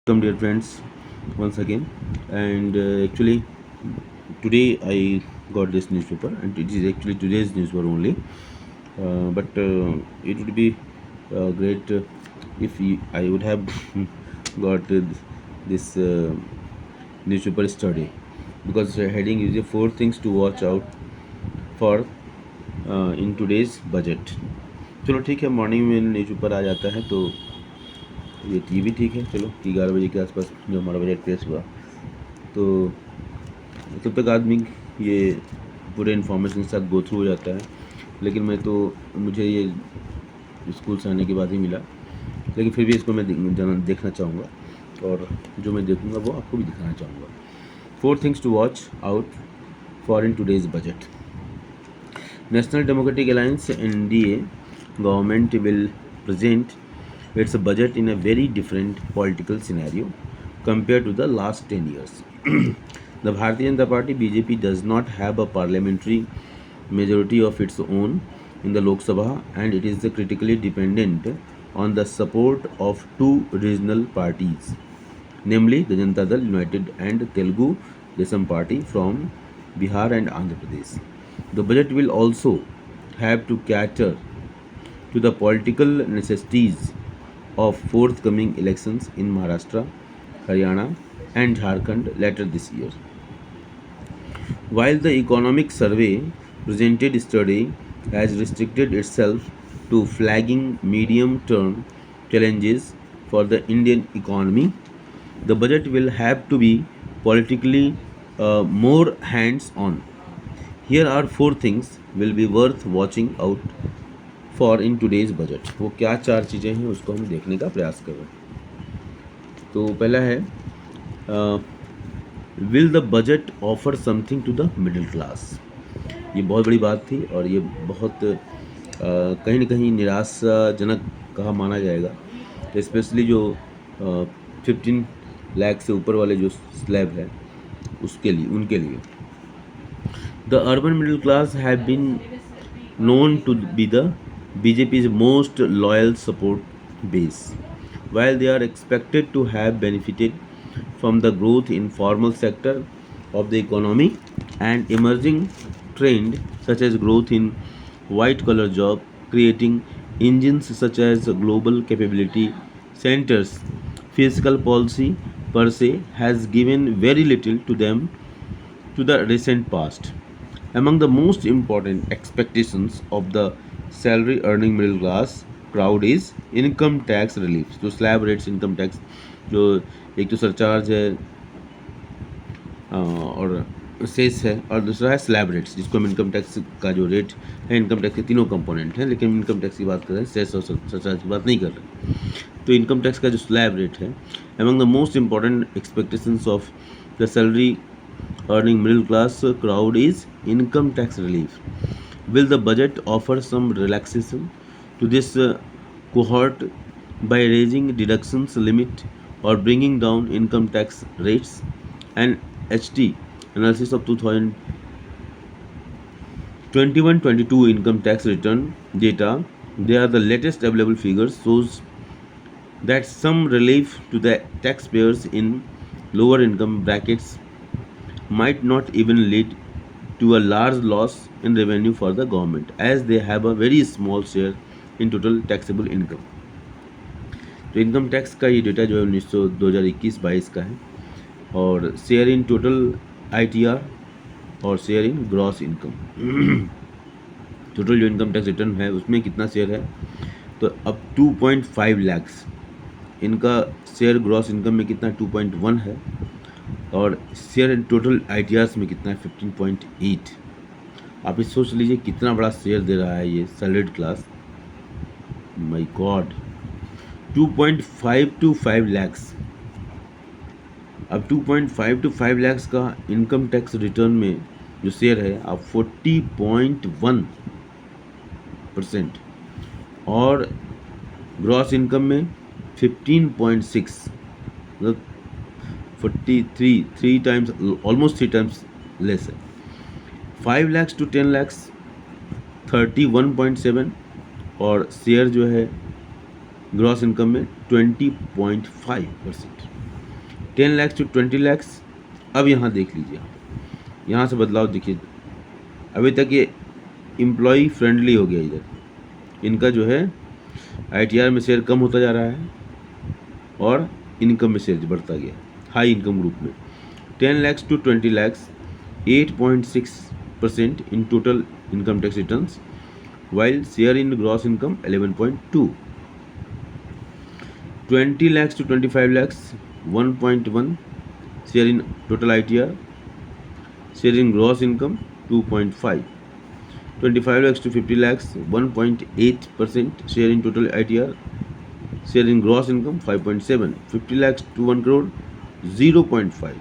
Welcome, dear friends, once again. And actually, today I got this newspaper, and it is actually today's newspaper only. But it would be great if I would have got this newspaper study, because the heading is the four things to watch out for in today's budget. चलो ठीक है, morning में newspaper आ जाता है तो ये भी ठीक है। चलो कि 11 बजे के आसपास जो हमारा बजट पेश हुआ, तो तब तक आदमी ये पूरे इन्फॉर्मेशन के साथ गो थ्रू हो जाता है। लेकिन मुझे ये स्कूल से आने के बाद ही मिला, लेकिन फिर भी इसको मैं देखना चाहूँगा, और जो मैं देखूँगा वो आपको भी दिखाना चाहूँगा। 4 things to watch out for in today's budget. National Democratic Alliance (NDA) government will present its budget in a very different political scenario compared to the last 10 years. The Bharatiya Janata Party (BJP) does not have a parliamentary majority of its own in the Lok Sabha, and it is critically dependent on the support of two regional parties, namely the Janata Dal United and Telugu Desam Party from Bihar and Andhra Pradesh. The budget will also have to cater to the political necessities of forthcoming elections in Maharashtra, Haryana, and Jharkhand later this year. While the economic survey presented study has restricted itself to flagging medium-term challenges for the Indian economy, the budget will have to be politically more hands-on. Here are 4 things will be worth watching out for in today's budget. वो क्या 4 चीज़ें हैं उसको हम देखने का प्रयास कर रहे हैं। तो पहला है, will the budget offer something to the middle class. ये बहुत बड़ी बात थी, और ये बहुत कहीं ना कहीं निराशाजनक कहा माना जाएगा, स्पेशली जो 15 लाख से ऊपर वाले जो स्लैब है उसके लिए, उनके लिए। The urban middle class have been known to be the BJP's most loyal support base. While they are expected to have benefited from the growth in formal sector of the economy and emerging trend such as growth in white collar job creating engines such as global capability centers, fiscal policy per se has given very little to them to the recent past. Among the most important expectations of the salary earning middle class crowd is income tax relief. जो slab rates income tax, जो एक तो surcharge है और cess है, और दूसरा है स्लैब रेट्स, जिसको हम इनकम टैक्स का जो रेट है, इनकम टैक्स के तीनों कंपोनेंट हैं, लेकिन इनकम टैक्स की बात कर रहे हैं, सेस और सरचार्ज की बात नहीं कर रहे। तो इनकम टैक्स का जो स्लैब रेट है, among the most important expectations of the salary earning middle class crowd is income tax relief. Will the budget offer some relaxation to this cohort by raising deductions limit or bringing down income tax rates? And HT analysis of 2021-22 income tax return data, they are the latest available figures, shows that some relief to the taxpayers in lower income brackets might not even lead to a large loss in revenue for the government, as they have a very small share in total taxable income. तो income tax का ये data जो है 2021-22 का है, और share in total ITR और share in gross income. Total जो इनकम टैक्स रिटर्न है उसमें कितना शेयर है, तो अब 2.5 लाख इनका शेयर ग्रॉस इनकम में कितना 2.1 है, और शेयर इन टोटल ITRs में कितना है 15.8। आप इस सोच लीजिए कितना बड़ा शेयर दे रहा है ये salaried class. My God, 2.5 to 5 lakhs। अब 2.5 to 5 lakhs का इनकम टैक्स रिटर्न में जो शेयर है आप 40.1%, और ग्रॉस इनकम में 15.6, मतलब 3 times, ऑलमोस्ट 3 times लेस है। 5 lakhs to 10 lakhs 31.7, और शेयर जो है ग्रॉस इनकम में 20.5%। 10 लाख टू 20 लाख। अब यहाँ देख लीजिए, यहाँ से बदलाव देखिए, अभी तक ये एम्प्लॉय फ्रेंडली हो गया, इधर इनका जो है ITR में शेयर कम होता जा रहा है और इनकम में शेयर बढ़ता गया हाई इनकम ग्रुप में। 10 lakhs to 20 lakhs 8.6% in total income tax returns, while share in gross income 11.2. 20 lakhs to 25 lakhs 1.1 share in total ITR, share in gross income 2.5. 25 lakhs to 50 lakhs 1.8% share in total ITR, share in gross income 5.7. 50 lakhs to 1 crore 0.5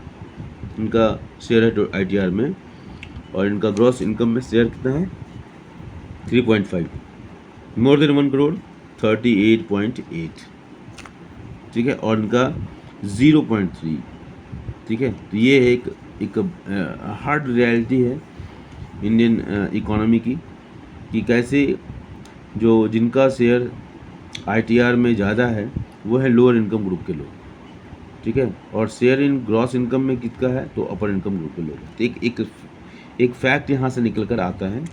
इनका share है ITR में, और इनका gross income में share कितना है 3.5। More than 1 crore 38.8, ठीक है, और इनका 0.3, ठीक है। तो ये एक हार्ड रियलिटी है इंडियन इकोनॉमी की, कि कैसे जो जिनका शेयर ITR में ज़्यादा है वो है लोअर इनकम ग्रुप के लोग, ठीक है, और शेयर इन ग्रॉस इनकम में कितना है तो अपर इनकम ग्रुप के लोग। तो एक फैक्ट यहाँ से निकल कर आता है।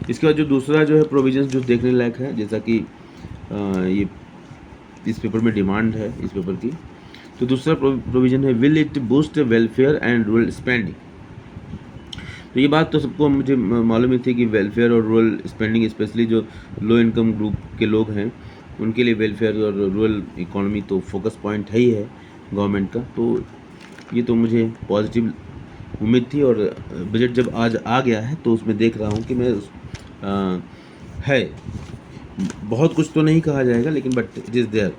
इसके बाद जो दूसरा जो है प्रोविजंस जो देखने लायक है, जैसा कि ये इस पेपर में डिमांड है इस पेपर की, तो दूसरा प्रोविजन है will it boost welfare and rural spending. तो ये बात तो सबको मुझे मालूम ही थी कि वेलफेयर और रूरल स्पेंडिंग, स्पेशली जो लो इनकम ग्रुप के लोग हैं उनके लिए वेलफेयर और रूरल इकोनॉमी तो फोकस पॉइंट है ही है गवर्नमेंट का। तो ये तो मुझे पॉजिटिव उम्मीद थी, और बजट जब आज आ गया है तो उसमें देख रहा हूँ कि मैं है बहुत कुछ तो नहीं कहा जाएगा, लेकिन बट इट इज़ देयर।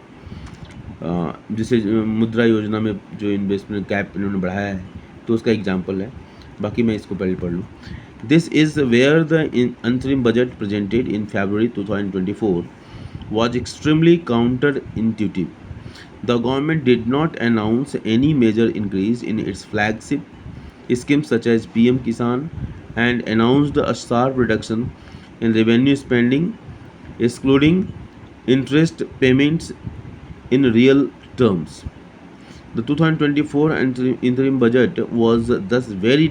जैसे मुद्रा योजना में जो इन्वेस्टमेंट कैप इन्होंने बढ़ाया है तो उसका एग्जांपल है, बाकी मैं इसको पहले पढ़ लूँ। दिस इज़ वेयर द अंतरिम budget presented in February 2024 was extremely counterintuitive. The government did not announce any major increase in its flagship schemes such as PM Kisan, and announced a sharp reduction in revenue spending, excluding interest payments in real terms. The 2024 interim budget was thus very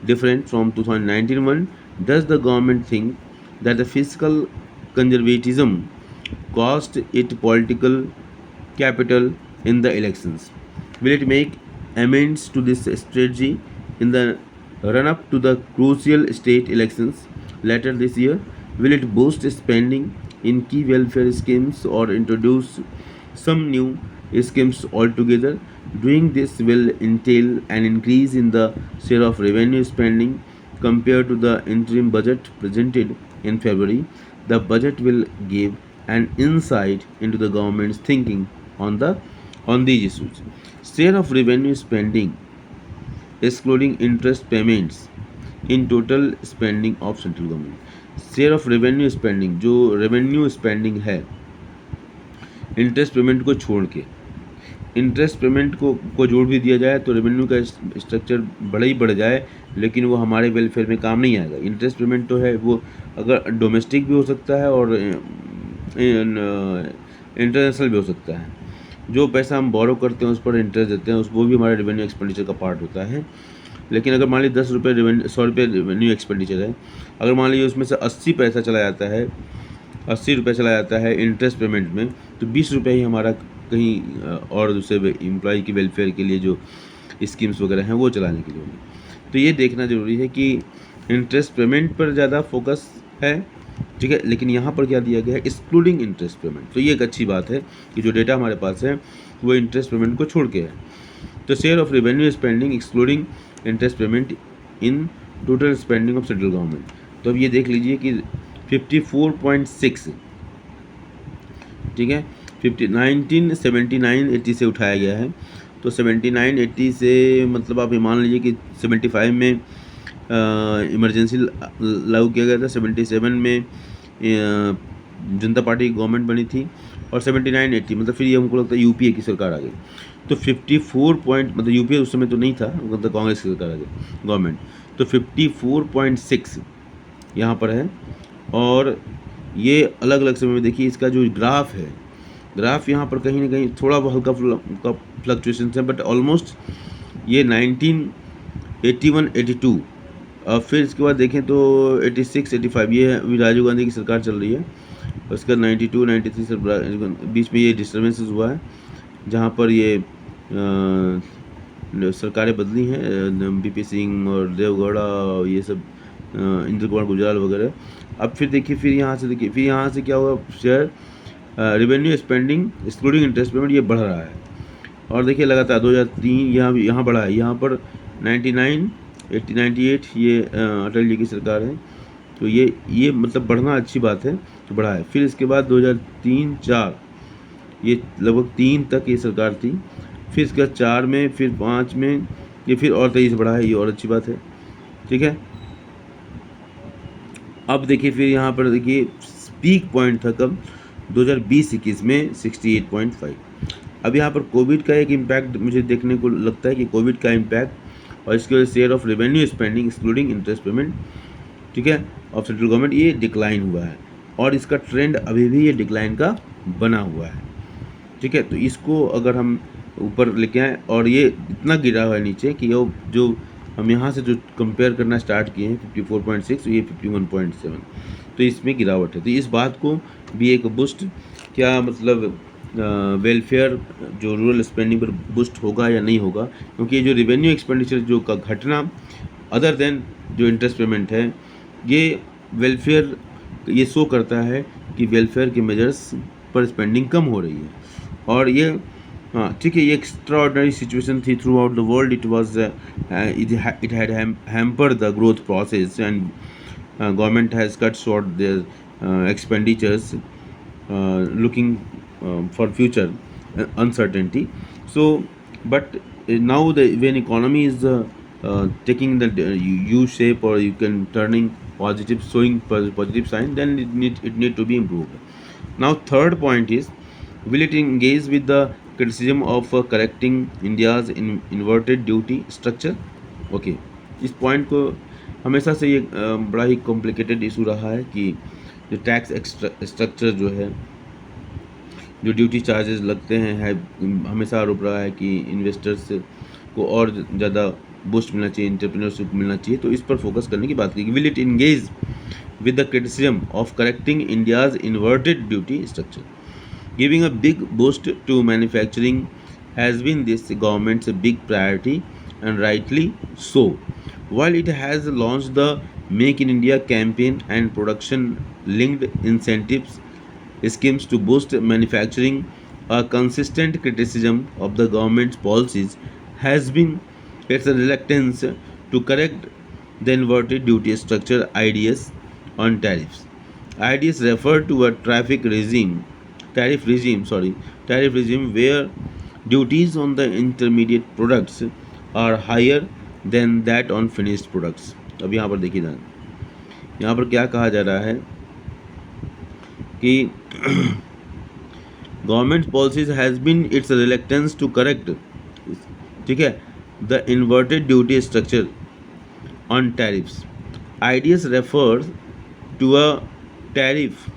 different from 2019 one. Does the government think that the fiscal conservatism cost it political capital in the elections? Will it make amends to this strategy in the run-up to the crucial state elections later this year? Will it boost spending in key welfare schemes or introduce some new schemes altogether? Doing this will entail an increase in the share of revenue spending compared to the interim budget presented in February. The budget will give an insight into the government's thinking on these issues. Share of revenue spending excluding interest payments in total spending of central government. Share of revenue spending, जो revenue spending है interest payment को छोड़ के, interest payment को जोड़ भी दिया जाए तो रेवेन्यू का स्ट्रक्चर बड़ा ही बढ़ जाए, लेकिन वो हमारे वेलफेयर में काम नहीं आएगा। इंटरेस्ट पेमेंट तो है वो अगर डोमेस्टिक भी हो सकता है और इंटरनेशनल भी हो सकता है। जो पैसा हम बोरो करते हैं उस पर इंटरेस्ट देते हैं, वो भी हमारे रेवेन्यू एक्सपेंडिचर का पार्ट होता है। लेकिन अगर मान लीजिए 10 रुपये रेवेन्यू 100 रुपये रेवेन्यू एक्सपेंडिचर है, अगर मान लीजिए उसमें से 80 पैसा चला जाता है, 80 रुपये चला जाता है इंटरेस्ट पेमेंट में, तो 20 रुपये ही हमारा कहीं और दूसरे एम्प्लॉय की वेलफेयर के लिए जो स्कीम्स वगैरह हैं वो चलाने के लिए होगी। तो ये देखना ज़रूरी है कि इंटरेस्ट पेमेंट पर ज़्यादा फोकस है, ठीक है, लेकिन यहाँ पर क्या दिया गया है एक्सक्लूडिंग इंटरेस्ट पेमेंट। तो ये एक अच्छी बात है कि जो डेटा हमारे पास है वो इंटरेस्ट पेमेंट को छोड़ के है। तो share of revenue spending excluding interest payment in total spending of central government. तो अब ये देख लीजिए कि 54.6, ठीक है, 1979-80 से उठाया गया है। तो 79-80 से मतलब आप ये मान लीजिए कि 75 में इमरजेंसी लागू किया गया था, 77 में जनता पार्टी की गवर्नमेंट बनी थी, और 79-80 मतलब फिर ये हमको लगता है यूपीए की सरकार आ गई। तो 54 पॉइंट मतलब यूपीए उस समय तो नहीं था, मतलब कांग्रेस की सरकार आ गई गवर्नमेंट। तो 54.6 यहाँ पर है, और ये अलग अलग समय में देखिए इसका जो ग्राफ है ग्राफ यहाँ पर कहीं ना कहीं थोड़ा हल्का फ्लक्चुएशन है, बट ऑलमोस्ट ये 1981 82, और फिर इसके बाद देखें तो 86 85, ये अभी राजीव गांधी की सरकार चल रही है। उसका 92 93 से बीच में ये डिस्टर्बेंसेस हुआ है, जहाँ पर ये सरकारें बदली हैं, बीपी सिंह और देवगौड़ा और ये सब, इंद्र कुमार गुजराल वगैरह। अब फिर देखिए, फिर यहाँ से क्या हुआ, share revenue spending excluding interest payment ये बढ़ रहा है, और देखिए लगातार 2003 यहाँ बढ़ा है, यहाँ पर 99 80 98 ये अटल जी की सरकार है, तो ये मतलब बढ़ना अच्छी बात है, तो बढ़ा है। फिर इसके बाद 2003 4 ये लगभग 3 तक ये सरकार थी, फिर इसके बाद 4 में, फिर 5 में ये फिर और तेजी से बढ़ा है, ये और अच्छी बात है, ठीक है। अब देखिए फिर यहाँ पर देखिए पीक पॉइंट था कब, 2020-21 में 68.5। अब यहाँ पर कोविड का एक इम्पैक्ट मुझे देखने को लगता है कि कोविड का इम्पैक्ट और इसके वजह share of revenue spending excluding interest payment, ठीक है, ऑफ सेंट्रल गवर्नमेंट, ये डिक्लाइन हुआ है, और इसका ट्रेंड अभी भी ये डिक्लाइन का बना हुआ है, ठीक है। तो इसको अगर हम ऊपर लेके आए, और ये इतना गिरा हुआ है नीचे कि वो जो हम यहाँ से जो कंपेयर करना स्टार्ट किए हैं 54.6, ये 51.7, तो इसमें गिरावट है। तो इस बात को भी एक बुस्ट, क्या मतलब वेलफेयर जो रूरल स्पेंडिंग पर बुस्ट होगा या नहीं होगा, क्योंकि ये जो रेवेन्यू एक्सपेंडिचर जो का घटना अदर देन जो इंटरेस्ट पेमेंट है, ये वेलफेयर ये शो करता है कि वेलफेयर के मेजर्स पर स्पेंडिंग कम हो रही है, और ये हाँ ठीक है, ये एक्स्ट्राऑर्डिनरी सिचुएशन थी throughout the world, it was it had hampered the growth process and government has cut short their expenditures looking for future uncertainty. So but now when economy is taking the U shape, or you can turning positive, showing positive sign, then it need to be improved. Now third point is, will it engage with the criticism of correcting India's inverted duty structure? Okay, इस point को हमेशा से ये बड़ा ही complicated issue रहा है कि जो टैक्स स्ट्रक्चर जो है, जो ड्यूटी चार्जेस लगते हैं, है हमेशा आरोप रहा है कि इन्वेस्टर्स को और ज़्यादा बूस्ट मिलना चाहिए, एंटरप्रेन्योरशिप मिलना चाहिए, तो इस पर फोकस करने की बात की। Will it engage with the criticism of correcting India's inverted duty structure? Giving a big boost to manufacturing has been this government's big priority, and rightly so. While it has launched the Make in India campaign and production linked incentives schemes to boost manufacturing, a consistent criticism of the government's policies has been its reluctance to correct the inverted duty structure IDS on tariffs. IDS refer to a tariff regime where duties on the intermediate products are higher than that on finished products. अब यहाँ पर देखिए ना, यहाँ पर क्या कहा जा रहा है कि government policies has been its reluctance to correct, ठीक है, the inverted duty structure on tariffs. IDS refers to a tariff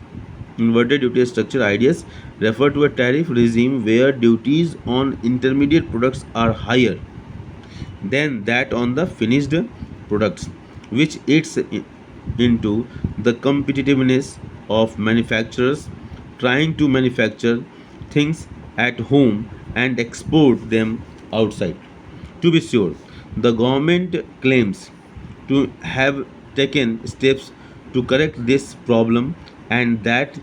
inverted duty structure. IDS refer to a tariff regime where duties on intermediate products are higher than that on the finished products, which eats into the competitiveness of manufacturers trying to manufacture things at home and export them outside. To be sure, the government claims to have taken steps to correct this problem, and that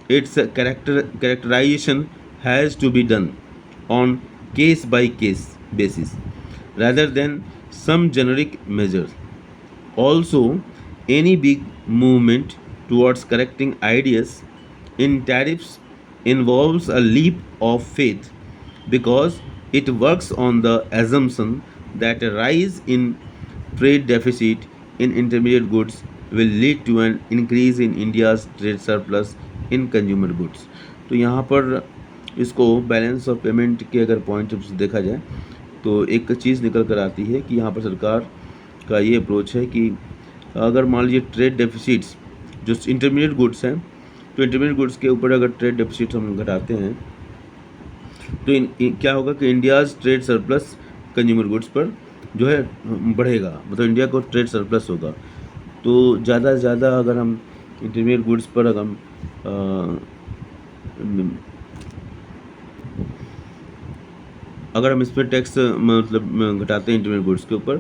its characterization has to be done on case by case basis rather than some generic measures. Also, any big movement towards correcting ideas in tariffs involves a leap of faith, because it works on the assumption that a rise in trade deficit in intermediate goods will lead to an increase in India's trade surplus in consumer goods. तो यहाँ पर इसको balance of payment के अगर point से देखा जाए तो एक चीज़ निकल कर आती है कि यहाँ पर सरकार का ये अप्रोच है कि अगर मान लीजिए ट्रेड डेफिसिट्स जो इंटरमीडिएट गुड्स हैं, तो इंटरमीडिएट गुड्स के ऊपर अगर ट्रेड डेफिसिट हम घटाते हैं तो क्या होगा कि India's trade surplus consumer goods पर जो है बढ़ेगा, मतलब इंडिया को ट्रेड सरप्लस होगा। तो ज़्यादा से ज़्यादा अगर हम इंटरमीडिएट गुड्स पर अगर हम इस पर टैक्स मतलब घटाते हैं इंटरमीडिएट गुड्स के ऊपर,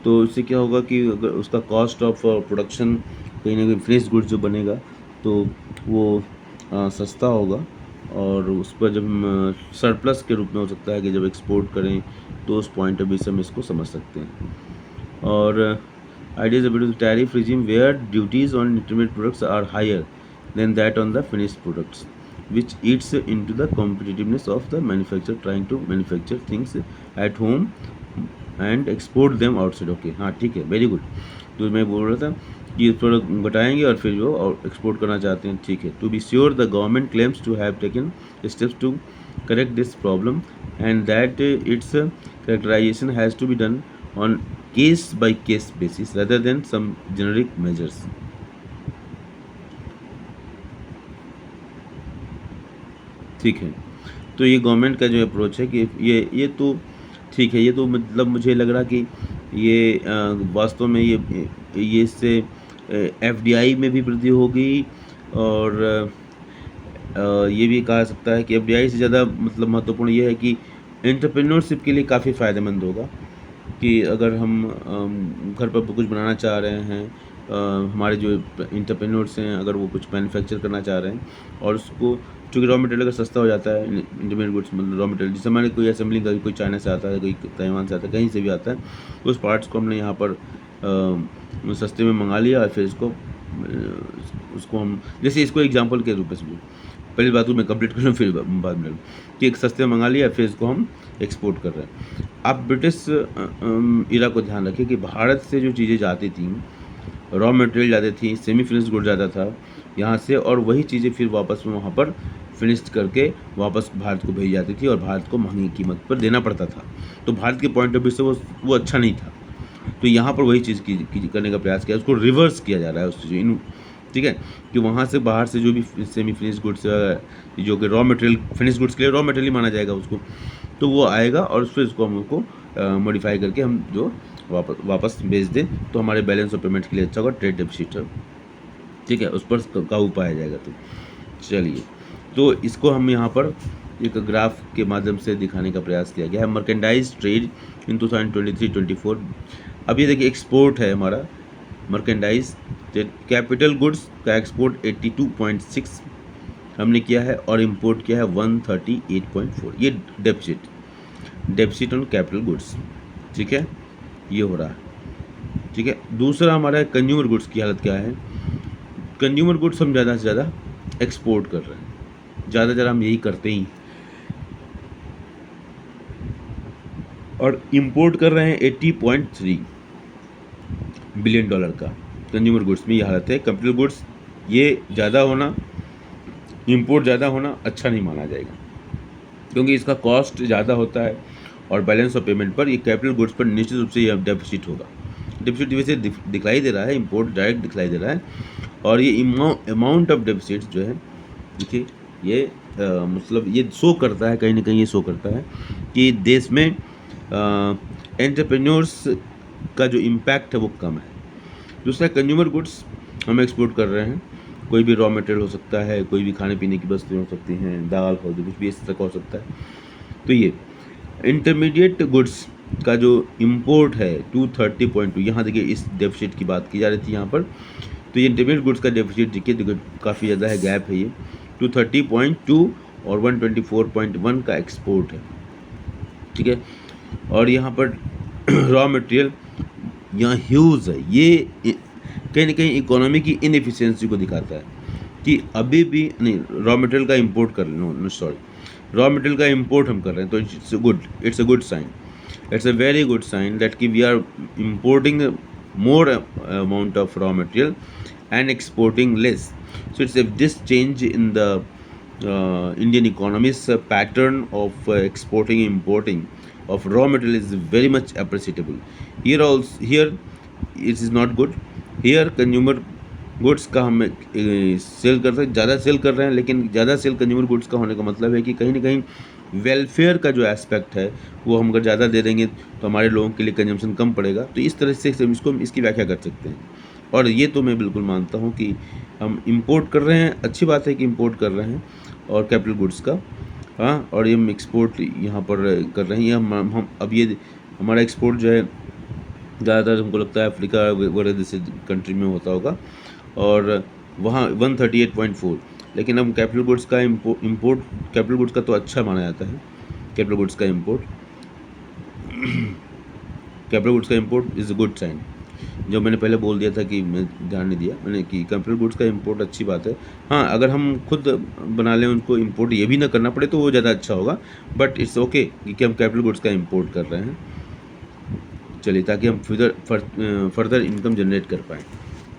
तो इससे क्या होगा कि अगर उसका कॉस्ट ऑफ प्रोडक्शन कहीं ना कहीं फ्रेश गुड्स जो बनेगा तो वो सस्ता होगा, और उस पर जब सरप्लस के रूप में हो सकता है कि जब एक्सपोर्ट करें तो उस पॉइंट ऑफ व्यू से हम इसको समझ सकते हैं। और ideas about the tariff regime where duties on intermediate products are higher than that on the finished products, which eats into the competitiveness of the manufacturer trying to manufacture things at home and export them outside। Okay हाँ ठीक है, very good. तो मैं बोल रहा था कि ये थोड़ा घटाएंगे और फिर जो और एक्सपोर्ट करना चाहते हैं, ठीक है। To be sure the government claims to have taken steps to correct this problem and that its characterisation has to be done on case by case basis rather than some generic measures। ठीक है, तो ये government का जो approach है कि ये तो ठीक है, ये तो मतलब मुझे लग रहा कि ये वास्तव में ये इससे एफडीआई में भी वृद्धि होगी, और ये भी कहा सकता है कि एफडीआई से ज़्यादा मतलब महत्वपूर्ण ये है कि एंटरप्रेन्योरशिप के लिए काफ़ी फ़ायदेमंद होगा। कि अगर हम घर पर कुछ बनाना चाह रहे हैं, हमारे जो एंटरप्रेन्योर्स हैं अगर वो कुछ मैन्युफैक्चर करना चाह रहे हैं और उसको, चूँकि रॉ मटेरियल अगर सस्ता हो जाता है, इंटरमीडिएट गुड्स मतलब रॉ मटेरियल, जिस हमारे कोई असेंबलिंग का कोई चाइना से आता है, कोई ताइवान से आता है, कहीं से भी आता है, उस पार्ट्स को हमने यहाँ पर सस्ते में मंगा लिया और फिर उसको हम, जैसे इसको एग्जाम्पल के रूप में समझो, पहली बात मैं कंप्लीट कर लूँ फिर बाद में कि एक सस्ते मंगा लिया फिर इसको हम एक्सपोर्ट कर रहे हैं। आप ब्रिटिश इरा को ध्यान रखिए कि भारत से जो चीज़ें जाती थी, रॉ मटेरियल जाती थी, सेमी फिनिश्ड गुड जाता था यहाँ से, और वही चीज़ें फिर वापस में वहाँ पर फिनिश्ड करके वापस भारत को भेजी जाती थी और भारत को महंगी कीमत पर देना पड़ता था। तो भारत के पॉइंट ऑफ व्यू से वो अच्छा नहीं था। तो यहाँ पर वही चीज़ करने का प्रयास किया, उसको रिवर्स किया जा रहा है उस चीज़, ठीक है, कि वहाँ से बाहर से जो भी सेमी फिनिश गुड्स जो कि रॉ मटेरियल, फिनिश गुड्स के लिए रॉ मटेरियल माना जाएगा उसको, तो वो आएगा और फिर उसको हम उसको मॉडिफाई करके हम जो वापस भेज दें तो हमारे बैलेंस ऑफ पेमेंट के लिए अच्छा होगा, ट्रेड डेफिसिट है, ठीक है, उस पर काबू पाया जाएगा। तो चलिए, तो इसको हम यहाँ पर एक ग्राफ के माध्यम से दिखाने का प्रयास किया गया है। मर्केंडाइज ट्रेड इन 2023-24, अब ये देखिए एक्सपोर्ट है हमारा मर्केंडाइज, कैपिटल गुड्स का एक्सपोर्ट 82.6 हमने किया है और इंपोर्ट किया है 138.4, ये डेफिसिट ऑन कैपिटल गुड्स, ठीक है, ये हो रहा है, ठीक है। दूसरा हमारा कंज्यूमर गुड्स की हालत क्या है। कंज्यूमर गुड्स हम ज़्यादा से ज़्यादा एक्सपोर्ट कर रहे हैं, ज़्यादा से ज़्यादा हम यही करते ही, और इंपोर्ट कर रहे हैं 80.3 बिलियन डॉलर का। कंज्यूमर गुड्स में ये हालत है। कैपिटल गुड्स ये ज़्यादा होना, इंपोर्ट ज़्यादा होना अच्छा नहीं माना जाएगा, क्योंकि इसका कॉस्ट ज़्यादा होता है और बैलेंस ऑफ पेमेंट पर ये कैपिटल गुड्स पर निश्चित रूप से ये डेफिसिट होगा। डेफिसिट वैसे दिखलाई दे रहा है, इंपोर्ट डायरेक्ट दिखलाई दे रहा है, और ये अमाउंट ऑफ डेफिसिट जो है, देखिए ये मतलब ये शो करता है, कहीं ना कहीं ये शो करता है कि देश में एंटरप्रेन्योर्स का जो इम्पैक्ट है वो कम है। दूसरा, कंज्यूमर गुड्स हम एक्सपोर्ट कर रहे हैं, कोई भी रॉ मटेरियल हो सकता है, कोई भी खाने पीने की वस्तुएं हो सकती हैं, दाल हो, कुछ भी इस तरह का हो सकता है। तो ये इंटरमीडिएट गुड्स का जो इंपोर्ट है 230.2, यहाँ देखिए इस डेफिसिट की बात की जा रही थी यहाँ पर, तो ये इंटरमीडिएट गुड्स का डेफिसिट देखिए काफ़ी ज़्यादा है, गैप है, ये 230.2 और 124.1 का एक्सपोर्ट है, ठीक है। और यहाँ पर रॉ मटेरियल यहाँ ह्यूज है, ये कहीं ना कहीं इकोनॉमी की इनएफिशिएंसी को दिखाता है कि अभी भी नहीं, रॉ मटेरियल का इंपोर्ट कर रॉ मटेरियल का इंपोर्ट हम कर रहे हैं, तो it's a good sign, it's a very good sign that कि we are importing more amount of raw material and exporting less. So it's this change in the Indian economy's pattern of exporting importing of raw material is very much appreciable. Here it is not good. Here consumer goods का हम cell करते हैं, ज़्यादा cell कर रहे हैं, लेकिन ज़्यादा सेल कंज्यूमर गुड्स का होने का मतलब है कि कहीं ना कहीं वेलफेयर का जो एस्पेक्ट है वो हम अगर ज़्यादा दे देंगे तो हमारे लोगों के लिए कंजम्पशन कम पड़ेगा। तो इस तरह से हम इसकी व्याख्या कर सकते हैं। और ये तो मैं बिल्कुल मानता हूँ कि हम इंपोर्ट कर रहे हैं, अच्छी बात है कि इंपोर्ट कर रहे हैं और कैपिटल गुड्स का, हाँ, और ये हम एक्सपोर्ट यहाँ पर कर रहे हैं। ये हम अब ये हमारा एक्सपोर्ट जो है ज़्यादातर हमको लगता है अफ्रीका वगैरह जैसे कंट्री में होता होगा, और वहाँ 138.4। लेकिन अब कैपिटल गुड्स का इम्पोर्ट कैपिटल गुड्स का तो अच्छा माना जाता है। कैपिटल गुड्स का इम्पोर्ट कैपिटल गुड्स का import is a good sign. जो मैंने पहले बोल दिया था कि मैं ध्यान नहीं दिया मैंने कि कैपिटल गुड्स का इम्पोर्ट अच्छी बात है। हाँ, अगर हम खुद बना लें उनको इम्पोर्ट, ये भी ना करना पड़े, तो वो ज़्यादा अच्छा होगा। बट इट्स ओके कि हम कैपिटल गुड्स का इम्पोर्ट कर रहे हैं। चलिए, ताकि हम फर्दर इनकम जनरेट कर पाएँ।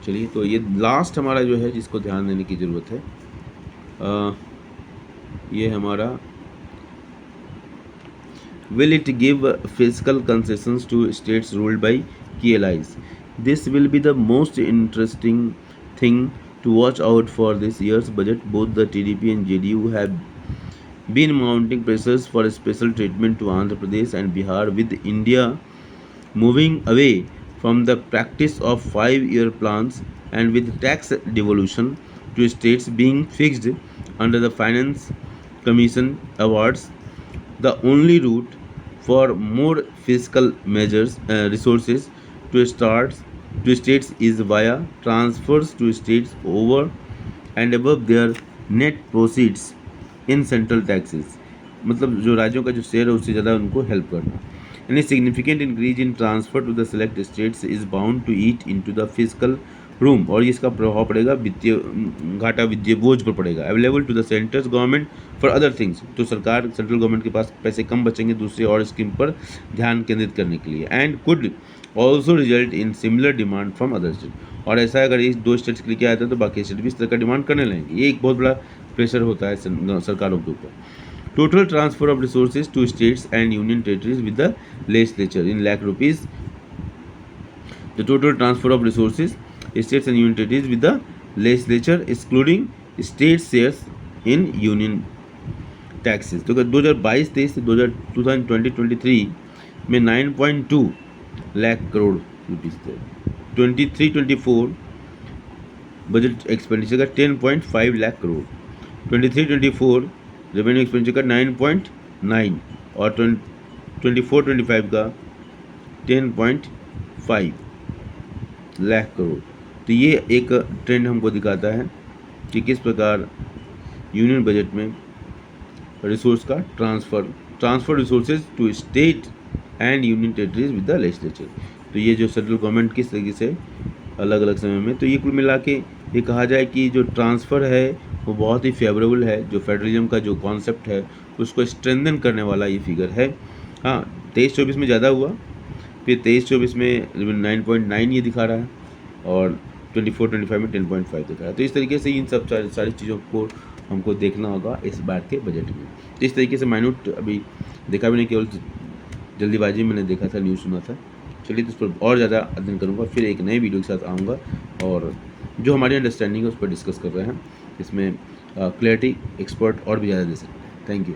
चलिए, तो ये लास्ट हमारा जो है जिसको ध्यान देने की ज़रूरत है, ये हमारा will it give fiscal concessions to states ruled by KLIs? This will be the most interesting thing to watch out for this year's budget. Both the TDP and JDU have been mounting pressures for a special treatment to Andhra Pradesh and Bihar, with India moving away from the practice of 5-year plans and with tax devolution to states being fixed under the Finance Commission awards. The only route for more fiscal measures resources to states is via transfers to states over and above their net proceeds in central taxes। मतलब जो राज्यों का जो share है उससे ज़्यादा उनको help करना। Any significant increase in transfer to the select states is bound to eat into the fiscal room, और इसका प्रभाव पड़ेगा वित्तीय घाटा, वित्तीय बोझ पर पड़ेगा। Available to the central government for other things, तो सेंट्रल गवर्नमेंट के पास पैसे कम बचेंगे दूसरी और स्कीम पर ध्यान केंद्रित करने के लिए। And could also result in similar demand from other state, और ऐसा अगर इस 2 स्टेट्स के लिए किया जाता है तो बाकी स्टेट भी इस तरह का डिमांड करने लगेंगे। ये एक बहुत बड़ा प्रेशर होता है सरकारों के ऊपर। Total transfer of resources to states and union territories with the legislature in lakh rupees. The total transfer of resources states and union territories with the legislature excluding state shares in union taxes। तो 2022-23 से 2020-23 में 9.2 lakh crore rupees थे। 23-24 budget expenditure का 10.5 lakh crore. 23-24 revenue expenditure का 9.9 और 24-25 का 10.5 लाख करोड़। तो ये एक ट्रेंड हमको दिखाता है कि किस प्रकार यूनियन बजट में रिसोर्स का transfer resources to state and union territories with the legislature. तो ये जो सेंट्रल गवर्नमेंट किस तरीके से अलग अलग समय में, तो ये कुल मिला के ये कहा जाए कि जो ट्रांसफ़र है वो बहुत ही फेवरेबल है। जो फेडरलिज्म का जो कॉन्सेप्ट है उसको स्ट्रेंथन करने वाला ये फिगर है। हाँ, 23-24 में ज़्यादा हुआ, फिर 23-24 में 9.9 ये दिखा रहा है, और 24-25 में 10.5 दिखा रहा है। तो इस तरीके से इन सब सारी चीज़ों को हमको देखना होगा इस बार के बजट में। तो इस तरीके से माइन्यूट अभी देखा भी नहीं, केवल जल्दीबाजी मैंने देखा था, न्यूज़ सुना था। चलिए, तो उस पर और ज़्यादा अध्ययन करूँगा, फिर एक नए वीडियो के साथ आऊँगा और जो हमारी अंडरस्टैंडिंग है उस पर डिस्कस कर रहे हैं। इसमें क्लैरिटी एक्सपर्ट और भी ज़्यादा दे सकते हैं। Thank you.